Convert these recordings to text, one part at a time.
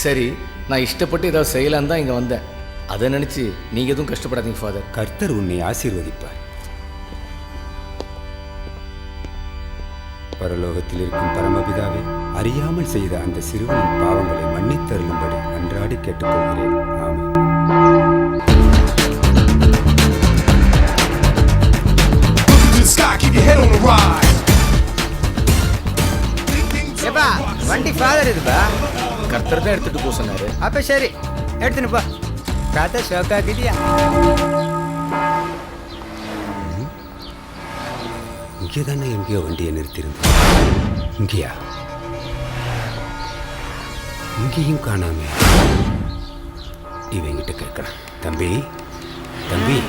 சரி, நான் இஷ்டப்பட்டு ஏதாவது செய்யலான்னு தான் இங்கே வந்தேன். அதை நினச்சி நீங்கள் எதுவும் கஷ்டப்படாதீங்க ஃபாதர். கர்த்தர் உன்னை ஆசீர்வதிப்பார். பரலோகத்தில் இருக்கும் பரமபிதாவே, அறியாமல் செய்த அந்த சிறுவனின் பாவங்களை மன்னித்தருளும்படி அன்றாடி கேட்டுக்கொள்கிறேன். ஆமென். வண்டி ஃபாதர் இதுப்பா. கர்த்தர் தான் எடுத்துகிட்டு போக சொன்னார். அப்போ சரி, எடுத்துனுப்பா. பார்த்தா ஷோக்காக்குதியா? இங்கே தானே எங்கேயோ வண்டியை நிறுத்தியிருந்தேன். இங்கேயா? இங்கேயும் காணாமே. இவங்கிட்ட கேட்கலாம். தம்பி தம்பி.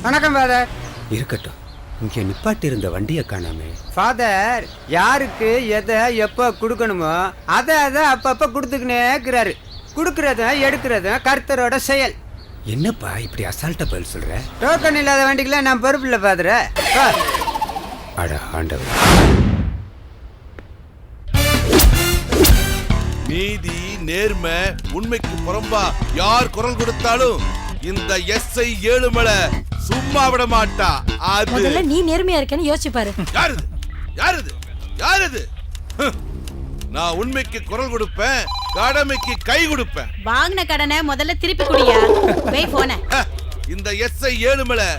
வணக்கம் ஃபாதர். இருக்கட்டும், இங்கே நிப்பாட்டி இருந்த வண்டியை காணாமே. ஃபாதர் யாருக்கு எதை எப்போ கொடுக்கணுமோ அதை அப்பப்போ கொடுத்துக்கினே இருக்கிறாரு. கொடுக்கறதும் எடுக்கிறதும் கர்த்தரோட செயல். என்னப்பா இப்படி அசால்ட்டா பதில் சொல்ற? டோக்கன் இல்லாத வண்டிக்கெல்லாம் நான் பொறுப்பு இல்லை ஃபாதர். அட ஆண்டவர். நீதி, நேர்மை, உண்மைக்கு புறம்பா யார் குரல் கொடுத்தாலும் இந்த எஸ்ஐ ஏழுமலை சும்மா விட மாட்டா. முதல்ல நீ நேர்மையா இருக்கேன்னு யோசிச்சு பாரு. யாரு நான் உண்மைக்கு குரல் கொடுப்பேன், கடமைக்கு கை கொடுப்பேன். வாங்கின கடனை முதல்ல திருப்பி குடியா. போய் போன. இந்த எஸ்ஐ ஏழுமலை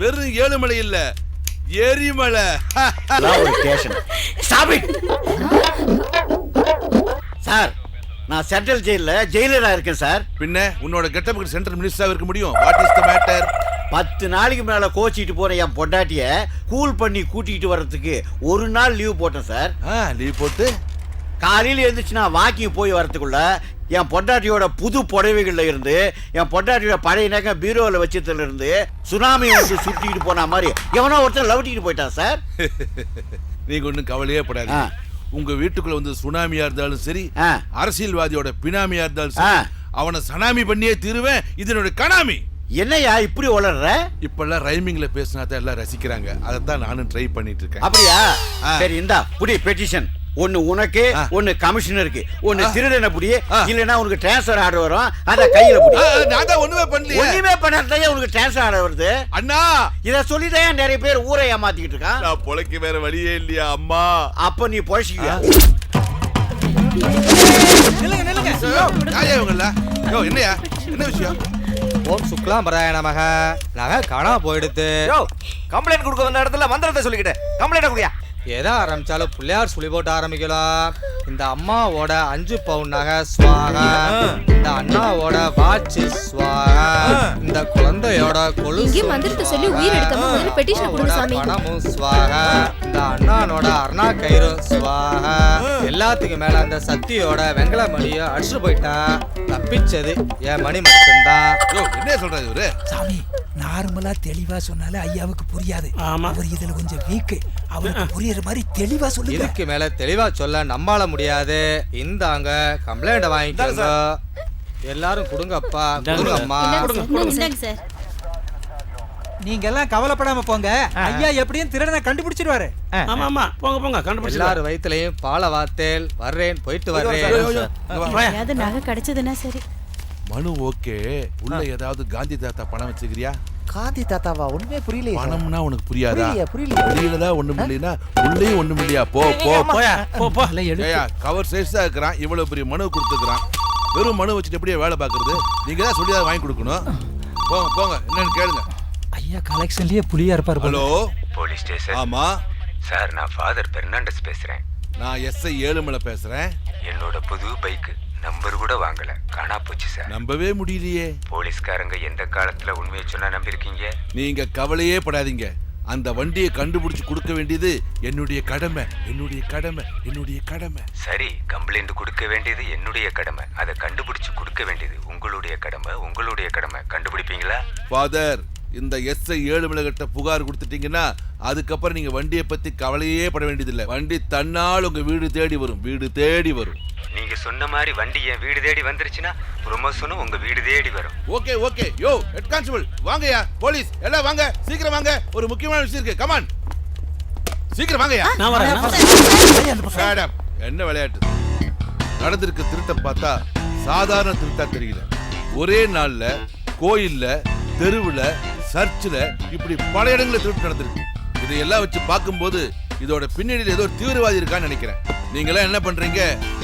வெறும் ஏழுமலை இல்ல, எரிமலை. சார், நான் சென்ட்ரல் ஜெயிலரா இருக்கேன் சார். பின்ன உன்னோட கெட்டப்புக்கு சென்ட்ரல் மினிஸ்டரா இருக்க முடியும். What is the matter? 10 நாளைக்கு மேல கோச்சிட்டு போற என் பொண்டாட்டிய கூல் பண்ணி கூட்டிட்டு வர்றதுக்கு ஒரு நாள் லீவ் போட்டேன் சார். லீவ் போட்டு காலையில எழுந்துச்சு நான் வாக்கிங் போய் வரதுக்குள்ள என் பொண்டாட்டியோட புது புடவைகள்ல இருந்து, என் பொண்டாட்டியோட பழைய நகை பீரோவில் வச்சதுல இருந்து சுனாமி வந்து சுட்டிட்டு போன மாதிரி எவனோ ஒருத்தர் லவட்டிட்டு போயிட்டான் சார். நீங்க ஒன்னும் கவலையே படாதீங்க. உங்க வீட்டுக்குள்ள வந்து சுனாமியா இருந்தாலும் சரி, அரசியல்வாதியோட பினாமியா இருந்தாலும் சரி, அவனை சனாமி பண்ணியே தீருவேன். இதனோட கனாமி. என்னையா இப்படி வளர்ற? இப்பெல்லாம் ரைமிங்ல பேசினா தான் எல்லாம் ரசிக்கிறாங்க. அதைத்தான் நானும் ட்ரை பண்ணிட்டு இருக்கேன். அப்படியா? சரி, இந்தா புடி பெட்டிஷன். ஒன்னு உனக்கு, ஒன்னு கமிஷனருக்கு. ஒன்னு திருடனை புடி, இல்லனா உனக்கு டிரான்ஸ்ஃபர் ஆர்டர் வரும். அத கையில புடி. நான் தான் ஒண்ணுமே பண்ணல. ஒண்ணுமே பண்ணாதே உனக்கு டிரான்ஸ்ஃபர் ஆர்டர் வருது. அண்ணா, இத சொல்லிதான் நிறைய பேர் ஊரை ஏமாத்திக்கிட்டு இருக்கான். நான் பொழைக்க வேற வழியே இல்லையா அம்மா? அப்ப நீ பொழைச்சிக்கியா? என்னையா, என்ன விஷயம்? ஓம் சுக்லாம் பராய நமக. நகை காணா போயிடுத்து. கம்ப்ளைண்ட் கொடுக்க வந்த இடத்துல மந்திரத்தை சொல்லிக்கிட்டேன். கம்ப்ளைண்ட் கொடுயா. எதை ஆரம்பிச்சாலும் பிள்ளையார் சொல்லி போட்டு ஆரம்பிக்கலாம். இந்த அம்மாவோட 5 பவுன் நகை ஸ்வாகா. இந்த அண்ணாவோட வாட்ச் ஸ்வாகா. இந்த குழந்தையோட கொலுசு மந்திரத்தை சொல்லி உயிர் எடுக்காம முதல்ல பெட்டிஷன் கொடுங்க சாமி. பணமும் ஸ்வாகா. இந்த அண்ணானோட அருணா கயிறு ஸ்வாகா. எல்லாத்துக்கும் மேல அந்த சத்தியோட வெங்கல மணியை அடிச்சுட்டு போயிட்டா. தப்பிச்சது என் மணி மட்டும்தான். என்ன சொல்றாரு இவரு? சாமி, நார்மலா தெளிவா சொன்னாலே ஐயாவுக்கு புரியாது. அவர் இதுல கொஞ்சம் வீக்கு. அவருக்கு புரியுற மாதிரி தெளிவா சொல்லுங்க. இதுக்கு மேல தெளிவா சொல்ல நம்மால முடியாது. இந்தாங்க கம்ப்ளைண்ட் வாங்கிக்கோங்க. எல்லாரும் கொடுங்கப்பா. கொடுங்கம்மா. சார், நீங்க எல்லாம் கவலைப்படாம போங்க. ஐயா எப்படியும் திருடனை கண்டுபிடிச்சிடுவாரு. ஆமா, போங்க கண்டுபிடிச்சு. எல்லாரும் வயிற்றுலையும் பால வாத்தேல். வர்றேன், போயிட்டு வர்றேன். ஏதாவது நகை கிடைச்சதுன்னா சரி. மனு ஓகே. உள்ள ஏதாவது காந்தி தாத்தா பணம் வச்சுக்கிறியா? காந்தி தாத்தாவா? ஒண்ணுமே புரியல. பணம்னா உனக்கு புரியாதா? புரியல. வெளியிலதான் ஒண்ணும் இல்லைன்னா உள்ளேயும் ஒண்ணும் இல்லையா? போ. கவர் சைஸா இருக்கிறான். இவ்வளவு பெரிய மனு கொடுத்துக்கிறான். வெறும் மனு வச்சுட்டு எப்படியே வேலை பாக்குறது? நீங்க தான் சொல்லி வாங்கி கொடுக்கணும். போங்க என்னன்னு கேளுங்க. ஐயா கலெக்ஷன்லயே புலியா இருப்பாரு. Hello, police station. ஆமா சார், நான் ஃபாதர் பெர்னாண்டஸ் பேசுறேன். நான் எஸ்ஐ ஏழுமலை பேசுறேன். என்னோட புது பைக் நம்பர் கூட வாங்கல, காணா போச்சு சார். நம்பவே முடியலையே. போலீஸ்காரங்க எந்த காலத்துல உண்மையை சொன்னா நம்பிருக்கீங்க? நீங்க கவலையே படாதீங்க. அந்த வண்டியை கண்டுபிடிச்சு கொடுக்க வேண்டியது என்னுடைய கடமை. சரி, கம்ப்ளைண்ட் கொடுக்க வேண்டியது என்னுடைய கடமை. அதை கண்டுபிடிச்சு கொடுக்க வேண்டியது உங்களுடைய கடமை. கண்டுபிடிப்பீங்களா? ஃபாதர், இந்த எஸ்ஐ ஏழுமலை கிட்ட புகார் கொடுத்துட்டீங்கன்னா அதுக்கப்புறம் நீங்க வண்டியை பத்தி கவலையே பட வேண்டியதில்லை. வண்டி தன்னால் உங்க வீடு தேடி வரும். நீங்க சொன்ன மாதிரி வண்டி என் வீடு தேடி வந்துருச்சுன்னா ப்ரொமோஷனும் உங்க வீடு தேடி வரும். ஓகே. யோ ஹெட் கான்ஸ்டபிள், வாங்கயா. போலீஸ் எல்லாம் வாங்க, சீக்கிரம் வாங்க. ஒரு முக்கியமான விஷயம் இருக்கு. கமான், சீக்கிரம் வாங்கயா. நான் வரேன். என்ன விளையாட்டு? நடந்திருக்க திருட்ட பார்த்தா சாதாரண திருட்டா தெரியல. ஒரே நாள்ல கோயில்ல, தெருவுல, சர்ச்சில் இப்படி பல இடங்களில் திருட்டு நடந்திருக்கு. இதையெல்லாம் வச்சு பார்க்கும்போது இதோட பின்னணியில் ஏதோ தீவிரவாதி இருக்கான்னு நினைக்கிறேன். நீங்களாம் என்ன பண்றீங்க,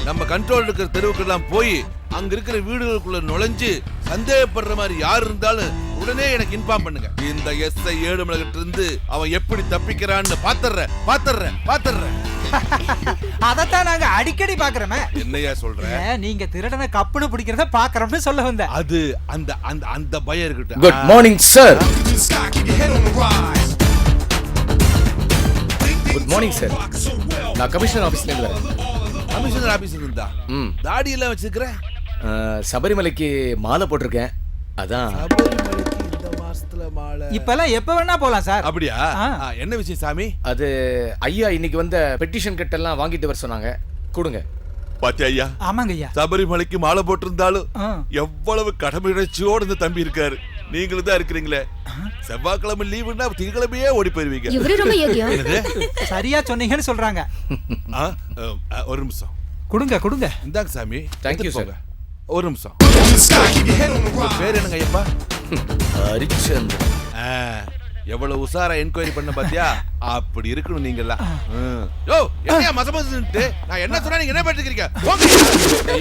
நம்ம கண்ட்ரோல் இருக்கிற தெருவுக்கெல்லாம் போய் அங்க இருக்கிற வீடுகளுக்குள்ள நுழைஞ்சு சந்தேகப்படுற மாதிரி யார் இருந்தாலும் உடனே எனக்கு இன்ஃபார்ம் பண்ணுங்க. இந்த எஸ்ஐ ஏழுமலைகிட்ட இருந்து அவன் எப்படி தப்பிக்கிறான்னு பாத்துறேன். அதத்தான் நாங்க அடிக்கடி பாக்குறோமே. என்னையா சொல்ற? நீங்க திருடனை கப்புனு பிடிக்கிறத பாக்குறோம்னு சொல்ல வந்த. அது அந்த அந்த அந்த பயம் இருக்கட்டும். Good morning sir. Good morning sir. நான் கமிஷனர் ஆபீஸ்ல இருந்து வரேன். கமிஷனர் ஆபீஸ்ல இருந்தா? தாடி எல்லாம் வச்சிருக்கிற? சபரிமலைக்கு மாலை போட்டிருக்கேன். அதான். இந்த மாசத்துல மாலை. இப்பெல்லாம் எப்ப வேணா போலாம் சார். அப்படியா? என்ன விஷயம் சாமி? அது ஐயா இன்னைக்கு வந்த பெட்டிஷன் கட்டெல்லாம் வாங்கிட்டு வர சொன்னாங்க. கொடுங்க. பாத்தியா ஐயா? ஆமாங்க ஐயா. சபரிமலைக்கு மாலை போட்டிருந்தாலும் எவ்வளவு கடமையுணர்ச்சியோடு இந்த தம்பி இருக்காரு. நீங்களும் தான் இருக்கிறீங்களே. செவ்வாய்க்கிழமை லீவுன்னா திங்கக்கிழமையே ஓடி போயிருவீங்க. சரியா சொன்னீங்கன்னு சொல்றாங்க. ஒரு நிமிஷம் கொடுங்க. இந்தாங்க சாமி. Thank you sir. ஒரு நிமிஷம். பேர் என்னங்க ஐயப்பா? ஹரிச்சந்திரன். எவ்வளவு உசாரா என்கொயரி பண்ண பாத்தியா? அப்படி இருக்கணும் நீங்கெல்லாம். யோ என்னையா மசமசன்ட்டு நான் என்ன சொன்னா நீங்க என்ன பண்ணிருக்கீங்க?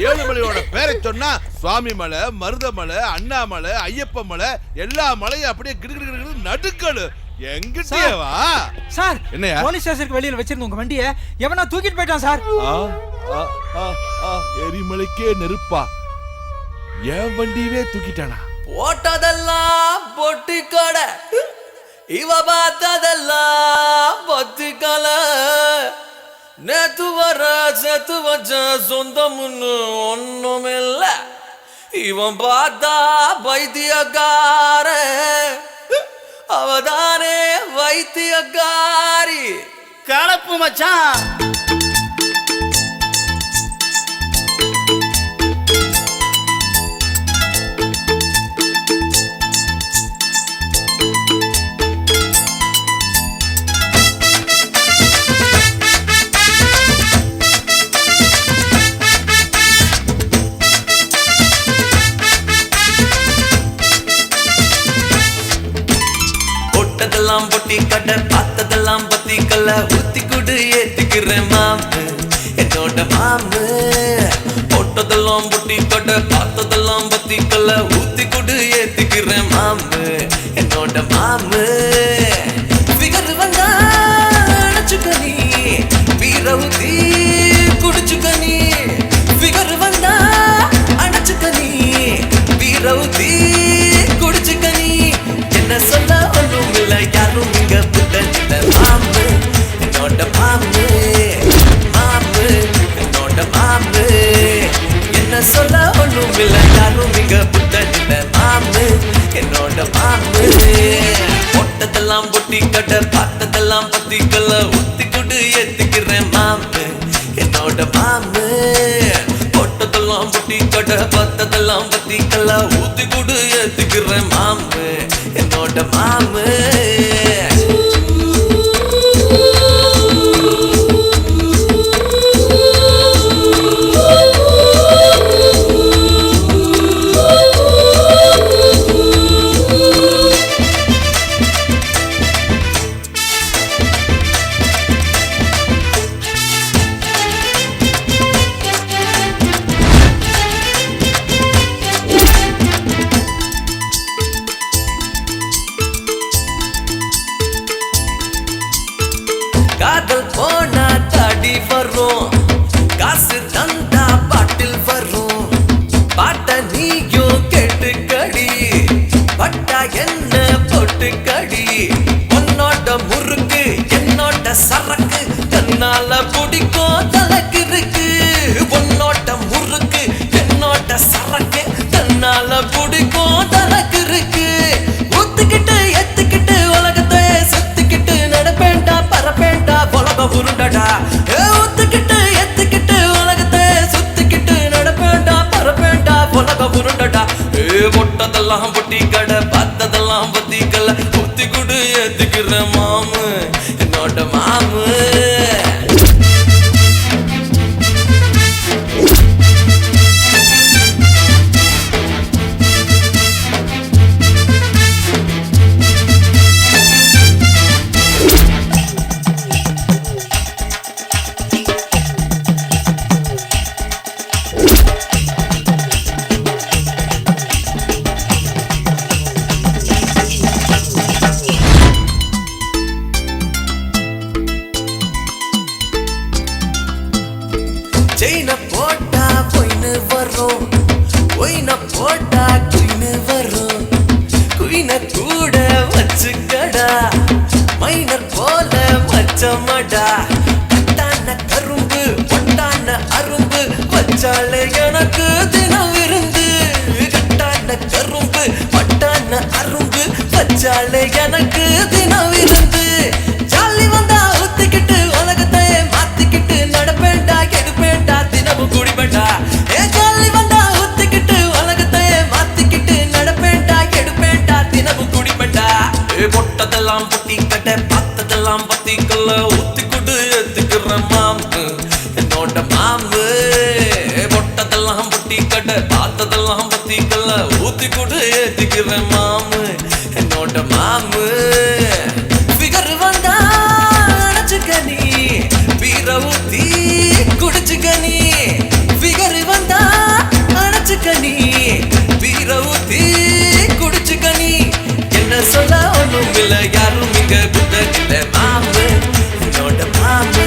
ஏழுமலையோட பேரை சொன்னா சுவாமி மலை, மருதமலை, அண்ணாமலை, ஐயப்ப மலை எல்லா மலையும் அப்படியே கிடுகிடு நடுக்கடு. எங்கிட்டேவா சார்? என்னையா? போலீஸ் ஸ்டேஷனுக்கு வெளியில வச்சிருந்த உங்க வண்டியை எவனா தூக்கிட்டு போயிட்டான் சார். எரிமலைக்கே நெருப்பா? என் வண்டியவே தூக்கிட்டானா? போட்டதெல்லாம் பொட்டி கடை, இவ பார்த்ததெல்லாம் பொத்தி கல. நேத்து வர செத்து வச்ச சொந்தம்னு ஒண்ணுமில்ல. இவன் பார்த்தா பைத்தியக்கார, அவதானே வைத்தியக்காரி. கலப்பு மச்சான். போட்டதெல்லாம் பொட்டி கடை, பார்த்ததெல்லாம் பத்தி கல்ல. ஊத்தி குடு ஏத்துக்கிறேன் மாமு, என்னோட மாமு. போட்டதெல்லாம் பொட்டி கடை, பார்த்ததெல்லாம் பத்தி கல்ல. ஊத்தி குடு ஏத்துக்கிறேன் மாமு, என்னோட மாமு. பிகர் வந்தா அணைச்சுக்கனி, வீர ஊத்தி குடிச்சுக்கனி. பிகர் வந்தா அணைச்சுக்கனி, வீர ஊத்தி குடிச்சுக்கனி. என்ன சொல்ல ஒன்றும் இல்லை, யாரும் இங்க புட்டல. மாமு என்னோட மாமு, மாமு என்னோட மாமு. என்ன சொல்ல ஒன்றும் இல்லை, யாரும் இங்க புட்டல. மாமு என்னோட மாமு. போட்டதெல்லாம் பொட்டி கடை, பார்த்ததெல்லாம் பத்தி கல்ல. ஊத்தி குடு ஏத்துக்கிறேன் மாமு, என்னோட மாமு. போட்டதெல்லாம் பொட்டி கடை, பார்த்ததெல்லாம் பத்தி கல்ல. ஊத்தி குடு ஏத்துக்கிறேன் மாமு, என்னோட மாமு. காதல் போனா தாடி வரும், காசு தந்தா பாட்டில் வரும். பாட்ட நீயும் கேட்டு கடி, பட்டா என்ன போட்டு கடி. உன்னோட முறுக்கு என்னோட சரக்கு, தன்னால பிடிக்கும் தலக்கு இருக்கு. உன்னோட முறுக்கு என்னோட சரக்கு, தன்னால பிடிக்கும் தலக்கு இருக்கு. ஒத்துக்கிட்டு எத்துக்கிட்டு உலகத்தை சுத்திக்கிட்டு நடப்பேண்டா பரப்பேண்டா உலக உருண்டடா. ஒத்துக்கிட்டு எத்துக்கிட்டு உலகத்தை சுத்திக்கிட்டு நடப்பேண்டா பரப்பேண்டா உலக உருண்டடா. பொட்டதெல்லாம் பொட்டி கடை, பார்த்ததெல்லாம் பத்தி கல்ல. ஊத்தி குடு ஏத்துக்கிற மாமு, என்னோட மாமு. பொய்னு வரும் ஒயின போட்டா குயின்னு வரும் குயின கூட வச்சுக்கடா மைனர் போல மச்சமடா கட்டான கரும்பு பொட்டான அரும்பு வச்சாலே எனக்கு தினம் விருந்து கட்டான கரும்பு பட்டான அரும்பு வச்சாலே எனக்கு தினம் விருந்து ஜாலி வந்தா ஊத்திக்கிட்டு உலகத்தை மாத்திக்கிட்டு நடப்பேண்டா கெடுப்பேண்டா தினமும் குடிப்பேண்டா ஏ ஜாலி வந்தா ஊத்திக்கிட்டு உலகத்தை மாத்திக்கிட்டு நடப்பேண்டா கெடுப்பேண்டா தினமும் குடிப்பேண்டா ஏ பொட்டதெல்லாம் பொட்டி கட்ட பார்த்ததெல்லாம் பத்தி கொள்ள ஊத்தி கொடு ஏத்துக்கிற மாமு என்னோட மாமு பொட்டதெல்லாம் பொட்டி கட்ட பார்த்ததெல்லாம் பத்தி கொள்ள ஊத்தி கொடு ஏத்துக்கிற மாமு என்னோட மாமு ஃபிகர் வந்தா அணைச்சுக்க நீ பீர ஊத்தி குடிச்சுக்க நீ ஃபிகர் வந்தா அணைச்சுக்க நீ பீர ஊத்தி குடிச்சுக்க நீ என்ன சொல்ல ஒண்ணும் இல்ல யாரும் இங்க புத்தகில்ல மாமு என்னோட மாமு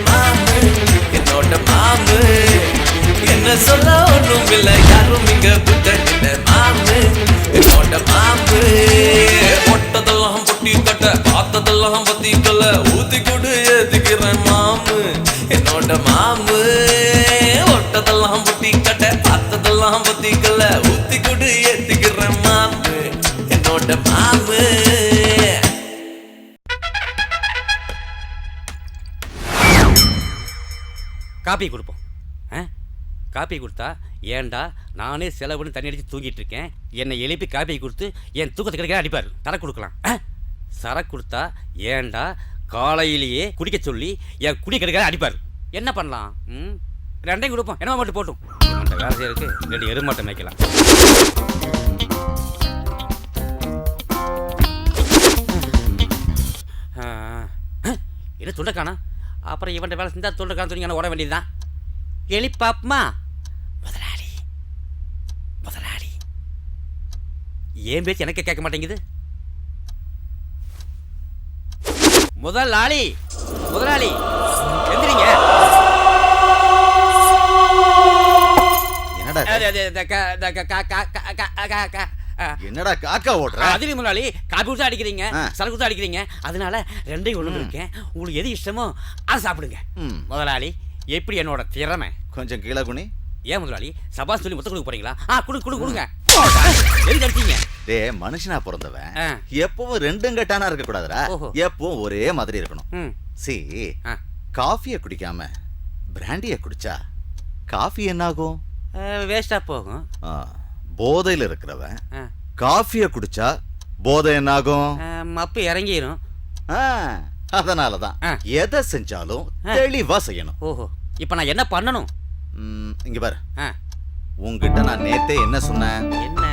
மாமு என்னோட மாமு என்ன சொல்ல ஒண்ணும் இல்ல யாரும் இங்க புத்தகில்ல மாமு என்னோட மாமு பொட்டதெல்லாம் பொட்டி கட்ட பார்த்ததெல்லாம் பத்தி கொள்ள ஊத்தி கொடு ஏத்துக்கிறேன் மாமு என்னோட மாமு ஒட்டதெல்லாம் பொட்டி கட்ட பார்த்ததெல்லாம் பத்தி கொள்ள ஊத்தி கொடு ஏத்துக்கிறேன் மாமு என்னோட மாமு காப்பி கொடுப்போம். காப்பி கொடுத்தா ஏன்டா நானே செலவுன்னு தண்ணி அடித்து தூங்கிட்டு இருக்கேன், என்னை எழுப்பி காப்பி கொடுத்து என் தூக்கத்தை கிடைக்க அடிப்பார். சரக்கு கொடுக்கலாம். சரக்கு கொடுத்தா ஏன்டா காலையிலேயே குடிக்க சொல்லி என் குடி கிடைக்க அடிப்பார். என்ன பண்ணலாம்? ரெண்டையும் கொடுப்போம். என்ன மட்டும் போட்டும் அந்த வேலை செய்யறதுக்கு 2 எருமாட்டை மேய்க்கலாம். என்ன துண்டக்கானா? அப்புறம் இவன் வேலை செஞ்சா துண்டக்கான துணிக்கான ஓட வேண்டியதுதான். எலிப்பாப்மா முதலாளி முதலாளி ஏன் பேச்சு எனக்கு கேட்க மாட்டேங்குது. முதலாளி முதலாளி எந்திரிங்க. என்னடா காக்கா ஓடுற? அதுல முதலாளி காப்பி கொடுத்து அடிக்கிறீங்க, சரக்கு கொடுத்து அடிக்கிறீங்க, அதனால ரெண்டையும் ஒண்ணு இருக்கேன். உங்களுக்கு எது இஷ்டமோ அதை சாப்பிடுங்க. முதலாளி எப்படி என்னோட திறமை? கொஞ்சம் கீழே குனி. ஏன் முதலாளி சபாஸ் சொல்லி முத்த கொடுக்க போறீங்களா? கொடுங்க. எதுக்கு அடிச்சீங்க? டேய், மனுஷனா பிறந்தவன் எப்பவும் 2 கட்டானா இருக்க கூடாதுடா. எப்பவும் ஒரே மாதிரி இருக்கணும். காஃபியை குடிக்காம பிராண்டிய குடிச்சா காஃபி என்ன ஆகும்? வேஸ்டா போகும். போதையில இருக்கிறவன் காஃபிய குடிச்சா போதை என்ன ஆகும்? மப்பு இறங்கிரும். அதனாலதான் எதை செஞ்சாலும் தெளிவா செய்யணும். ஓஹோ, இப்ப நான் என்ன பண்ணணும்? இங்க பாரு, உன்கிட்ட நான் நேத்தே என்ன சொன்னேன்? என்ன?